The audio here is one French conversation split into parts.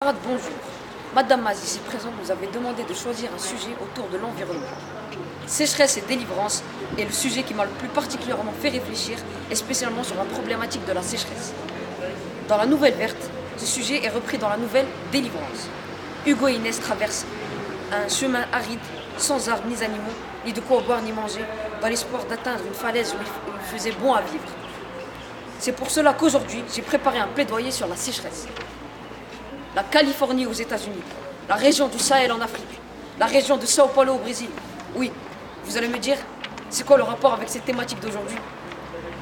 Bonjour. Madame Maz, ici présente, nous avait demandé de choisir un sujet autour de l'environnement. Sécheresse et délivrance est le sujet qui m'a le plus particulièrement fait réfléchir, et spécialement sur la problématique de la sécheresse. Dans la Nouvelle Verte, ce sujet est repris dans la nouvelle Délivrance. Hugo et Inès traversent un chemin aride, sans arbres ni animaux, ni de quoi boire ni manger, dans l'espoir d'atteindre une falaise où il faisait bon à vivre. C'est pour cela qu'aujourd'hui, j'ai préparé un plaidoyer sur la sécheresse. La Californie aux États-Unis, la région du Sahel en Afrique, la région de Sao Paulo au Brésil. Oui, vous allez me dire, c'est quoi le rapport avec cette thématique d'aujourd'hui?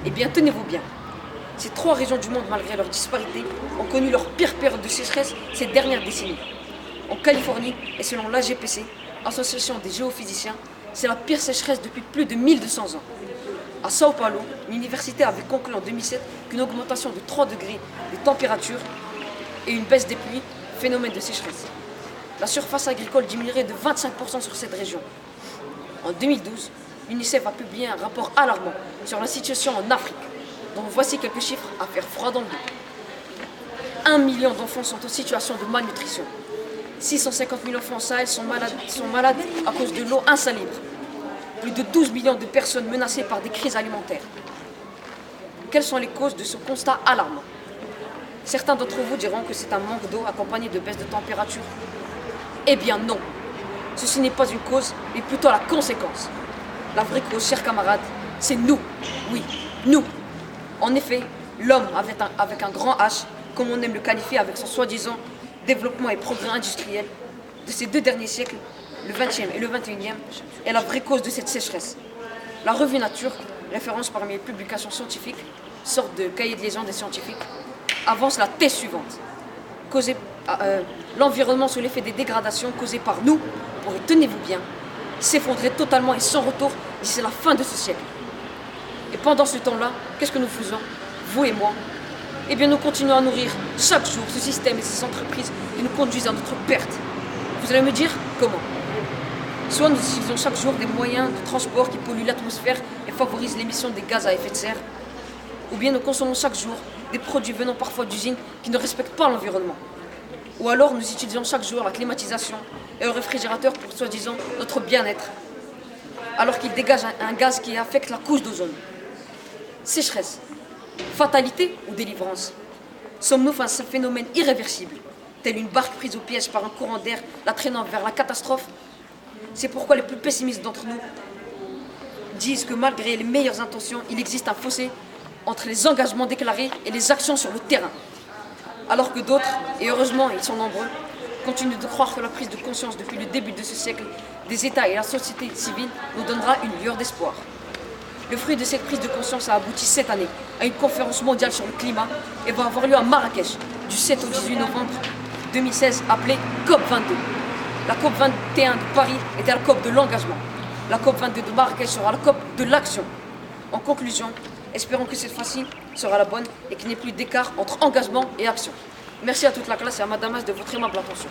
Eh bien, tenez-vous bien. Ces trois régions du monde, malgré leur disparité, ont connu leur pire période de sécheresse ces dernières décennies. En Californie, et selon l'AGPC, Association des géophysiciens, c'est la pire sécheresse depuis plus de 1200 ans. À Sao Paulo, l'université avait conclu en 2007 qu'une augmentation de 3 degrés des températures et une baisse des pluies, phénomène de sécheresse. La surface agricole diminuerait de 25% sur cette région. En 2012, l'UNICEF a publié un rapport alarmant sur la situation en Afrique, dont voici quelques chiffres à faire froid dans le dos. 1 million d'enfants sont en situation de malnutrition. 650 000 enfants au Sahel sont malades à cause de l'eau insalubre. Plus de 12 millions de personnes menacées par des crises alimentaires. Quelles sont les causes de ce constat alarmant? Certains d'entre vous diront que c'est un manque d'eau accompagné de baisse de température. Eh bien non, ceci n'est pas une cause, mais plutôt la conséquence. La vraie cause, chers camarades, c'est nous. Oui, nous. En effet, l'homme avec un grand H, comme on aime le qualifier avec son soi-disant développement et progrès industriel de ces deux derniers siècles, le 20e et le 21e, est la vraie cause de cette sécheresse. La revue Nature, référence parmi les publications scientifiques, sorte de cahier de légende des scientifiques, avance la thèse suivante. L'environnement sous l'effet des dégradations causées par nous pourrait, tenez-vous bien, s'effondrer totalement et sans retour d'ici la fin de ce siècle. Et pendant ce temps-là, qu'est-ce que nous faisons, vous et moi? Eh bien, nous continuons à nourrir chaque jour ce système et ces entreprises qui nous conduisent à notre perte. Vous allez me dire comment? Soit nous utilisons chaque jour des moyens de transport qui polluent l'atmosphère et favorisent l'émission des gaz à effet de serre, ou bien nous consommons chaque jour des produits venant parfois d'usines qui ne respectent pas l'environnement. Ou alors nous utilisons chaque jour la climatisation et le réfrigérateur pour soi-disant notre bien-être, alors qu'il dégage un gaz qui affecte la couche d'ozone. Sécheresse, fatalité ou délivrance? Sommes-nous face à un phénomène irréversible, tel une barque prise au piège par un courant d'air la traînant vers la catastrophe? C'est pourquoi les plus pessimistes d'entre nous disent que malgré les meilleures intentions, il existe un fossé entre les engagements déclarés et les actions sur le terrain. Alors que d'autres, et heureusement ils sont nombreux, continuent de croire que la prise de conscience depuis le début de ce siècle des États et la société civile nous donnera une lueur d'espoir. Le fruit de cette prise de conscience a abouti cette année à une conférence mondiale sur le climat et va avoir lieu à Marrakech du 7 au 18 novembre 2016 appelée COP22. La COP21 de Paris était la COP de l'engagement. La COP22 de Marrakech sera la COP de l'action. En conclusion, espérons que cette fois-ci sera la bonne et qu'il n'y ait plus d'écart entre engagement et action. Merci à toute la classe et à Madame Maz de votre aimable attention.